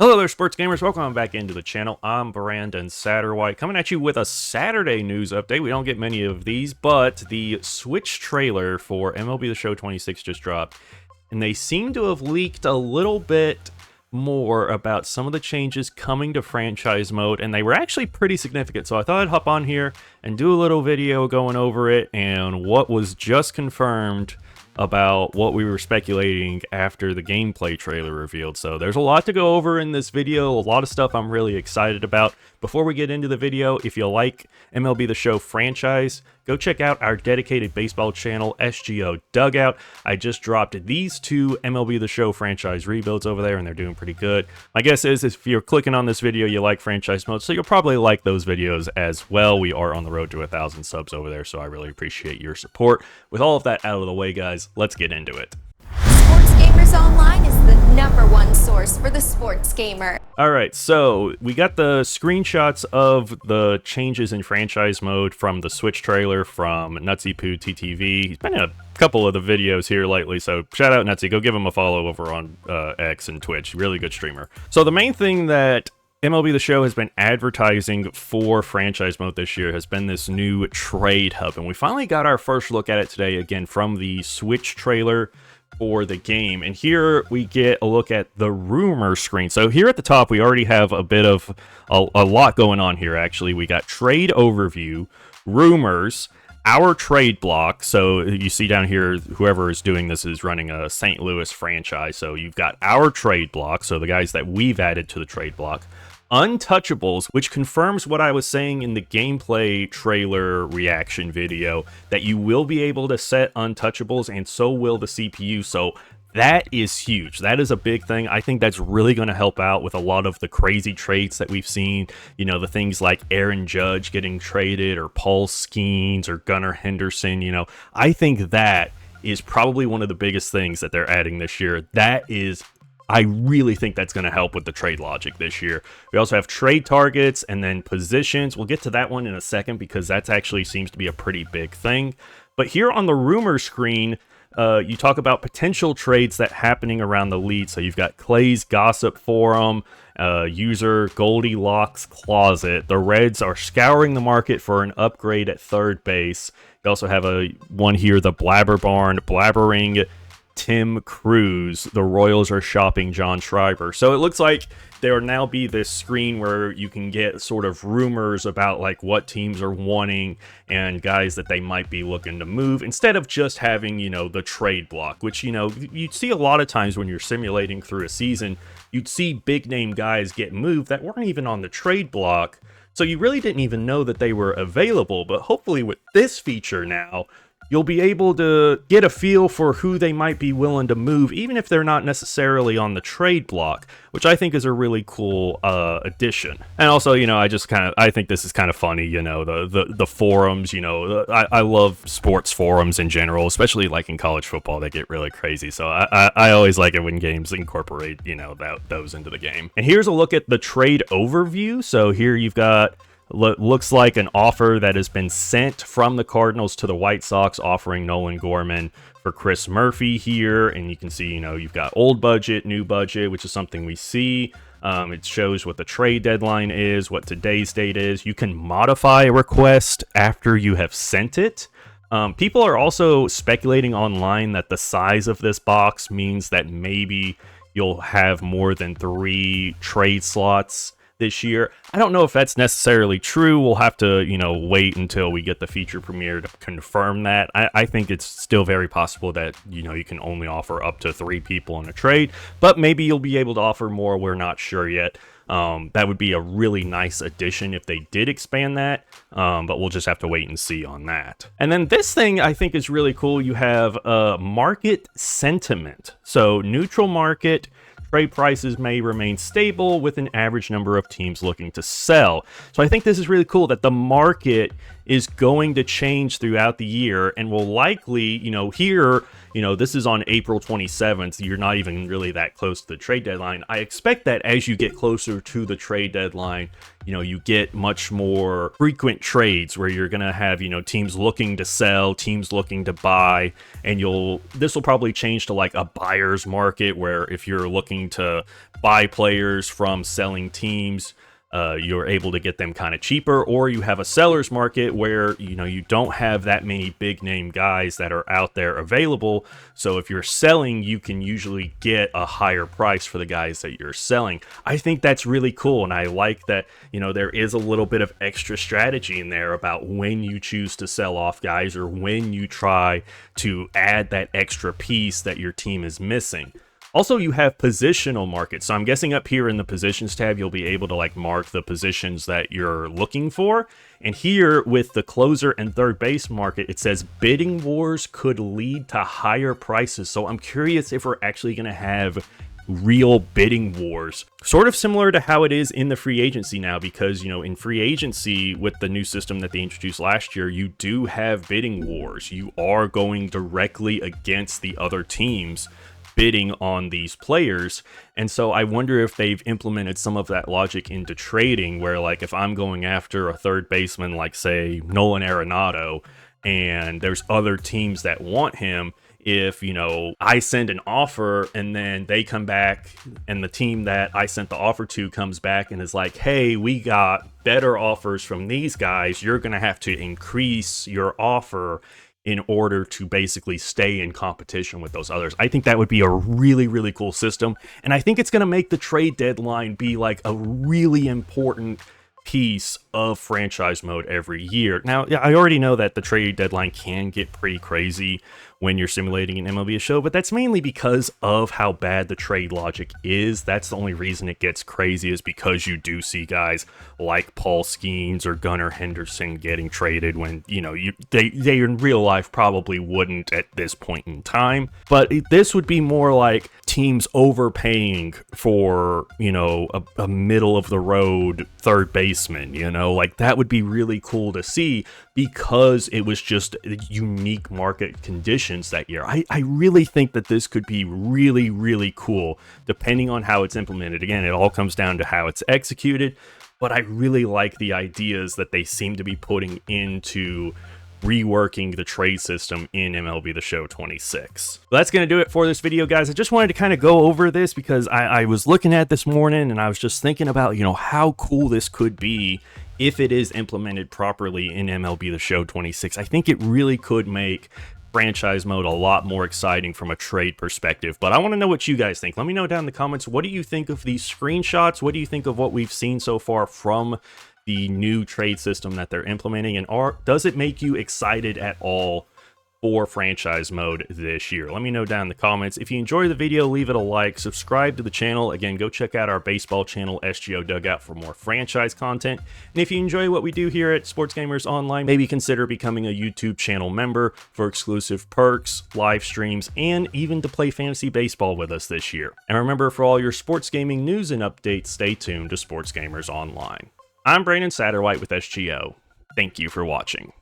Hello there, sports gamers. Welcome back into the channel. I'm Brandon Satterwhite, coming at you with a Saturday news update. We don't get many of these, but the Switch trailer for MLB The Show 26 just dropped, and they seem to have leaked a little bit more about some of the changes coming to franchise mode, and they were actually pretty significant. So I thought I'd hop on here and do a little video going over it and what was just confirmed about what we were speculating after the gameplay trailer revealed. So there's a lot to go over in this video, a lot of stuff I'm really excited about. Before we get into the video, if you like MLB The Show franchise, go check out our dedicated baseball channel, SGO Dugout. I just dropped these two MLB The Show franchise rebuilds over there, and they're doing pretty good. My guess is if you're clicking on this video, you like franchise mode, so you'll probably like those videos as well. We are on the road to 1,000 subs over there, so I really appreciate your support. With all of that out of the way, guys, let's get into it. Sports Gamers Online is the #1 source for the sports gamer. Alright, so we got the screenshots of the changes in franchise mode from the Switch trailer from Nutsy Poo TTV. He's been in a couple of the videos here lately, so shout out Nutsy. Go give him a follow over on X and Twitch. Really good streamer. So the main thing that MLB The Show has been advertising for franchise mode this year has been this new trade hub, and we finally got our first look at it today, again, from the Switch trailer for the game. And here we get a look at the rumor screen. So here at the top, we already have a bit of a lot going on here, actually. We got trade overview, rumors, our trade block. So you see down here, whoever is doing this is running a St. Louis franchise. So you've got our trade block, so the guys that we've added to the trade block. Untouchables, which confirms what I was saying in the gameplay trailer reaction video, that you will be able to set untouchables, and so will the CPU. So that is huge. That is a big thing. I think that's really going to help out with a lot of the crazy trades that we've seen. You know, the things like Aaron Judge getting traded, or Paul Skeens, or Gunnar Henderson. You know, I think that is probably one of the biggest things that they're adding this year. I really think that's going to help with the trade logic this year. We also have trade targets and then positions. We'll get to that one in a second because that actually seems to be a pretty big thing. But here on the rumor screen, you talk about potential trades that happening around the league. So you've got Clay's Gossip Forum, user Goldilocks Closet. The Reds are scouring the market for an upgrade at third base. You also have one here, the Blabber Barn, blabbering Tim Cruz. The Royals are shopping John Schreiber. So it looks like there will now be this screen where you can get sort of rumors about like what teams are wanting and guys that they might be looking to move, instead of just having, you know, the trade block, which, you know, you'd see a lot of times when you're simulating through a season. You'd see big name guys get moved that weren't even on the trade block, so you really didn't even know that they were available. But hopefully with this feature now, you'll be able to get a feel for who they might be willing to move, even if they're not necessarily on the trade block, which I think is a really cool addition. And also, you know, I think this is kind of funny, you know, the forums, you know, I love sports forums in general, especially like in college football. They get really crazy. So I always like it when games incorporate, you know, those into the game. And here's a look at the trade overview. So here you've got, looks like an offer that has been sent from the Cardinals to the White Sox, offering Nolan Gorman for Chris Murphy here. And you can see, you know, you've got old budget, new budget, which is something we see. It shows what the trade deadline is, what today's date is. You can modify a request after you have sent it. People are also speculating online that the size of this box means that maybe you'll have more than 3 trade slots this year. I don't know if that's necessarily true. We'll have to, you know, wait until we get the feature premiere to confirm that. I think it's still very possible that, you know, you can only offer up to 3 people in a trade, but maybe you'll be able to offer more. We're not sure yet. That would be a really nice addition if they did expand that, but we'll just have to wait and see on that. And then this thing I think is really cool. You have market sentiment. So neutral market. Trade prices may remain stable with an average number of teams looking to sell. So I think this is really cool that the market is going to change throughout the year and will likely, you know, here you know, this is on April 27th. You're not even really that close to the trade deadline. I expect that as you get closer to the trade deadline, you know, you get much more frequent trades where you're going to have, you know, teams looking to sell, teams looking to buy, and this will probably change to like a buyer's market where if you're looking to buy players from selling teams, you're able to get them kind of cheaper, or you have a seller's market where, you know, you don't have that many big name guys that are out there available. So if you're selling, you can usually get a higher price for the guys that you're selling. I think that's really cool. And I like that, you know, there is a little bit of extra strategy in there about when you choose to sell off guys or when you try to add that extra piece that your team is missing. Also, you have positional markets. So I'm guessing up here in the positions tab, you'll be able to like mark the positions that you're looking for. And here with the closer and third base market, it says bidding wars could lead to higher prices. So I'm curious if we're actually going to have real bidding wars, sort of similar to how it is in the free agency now, because, you know, in free agency with the new system that they introduced last year, you do have bidding wars. You are going directly against the other teams bidding on these players. And so I wonder if they've implemented some of that logic into trading, where like if I'm going after a third baseman like say Nolan Arenado and there's other teams that want him, if, you know, I send an offer and then they come back and the team that I sent the offer to comes back and is like, hey, we got better offers from these guys, you're gonna have to increase your offer in order to basically stay in competition with those others. I think that would be a really, really cool system. And I think it's going to make the trade deadline be like a really important piece of franchise mode every year. Now, I already know that the trade deadline can get pretty crazy when you're simulating an MLB The Show, but that's mainly because of how bad the trade logic is. That's the only reason it gets crazy, is because you do see guys like Paul Skeens or Gunnar Henderson getting traded when, you know, they in real life probably wouldn't at this point in time. But this would be more like teams overpaying for, you know, a middle of the road third baseman, you know, like that would be really cool to see, because it was just unique market conditions that year. I really think that this could be really, really cool depending on how it's implemented. Again, it all comes down to how it's executed, but I really like the ideas that they seem to be putting into reworking the trade system in MLB The Show 26. Well, that's going to do it for this video, guys. I just wanted to kind of go over this because I was looking at this morning and I was just thinking about, you know, how cool this could be if it is implemented properly in MLB The Show 26. I think it really could make franchise mode a lot more exciting from a trade perspective. But I want to know what you guys think. Let me know down in the comments. What do you think of these screenshots? What do you think of what we've seen so far from the new trade system that they're implementing? And does it make you excited at all for franchise mode this year? Let me know down in the comments. If you enjoy the video, leave it a like, subscribe to the channel. Again, go check out our baseball channel, SGO Dugout, for more franchise content. And if you enjoy what we do here at Sports Gamers Online, maybe consider becoming a YouTube channel member for exclusive perks, live streams, and even to play fantasy baseball with us this year. And remember, for all your sports gaming news and updates, stay tuned to Sports Gamers Online. I'm Brandon Satterwhite with SGO. Thank you for watching.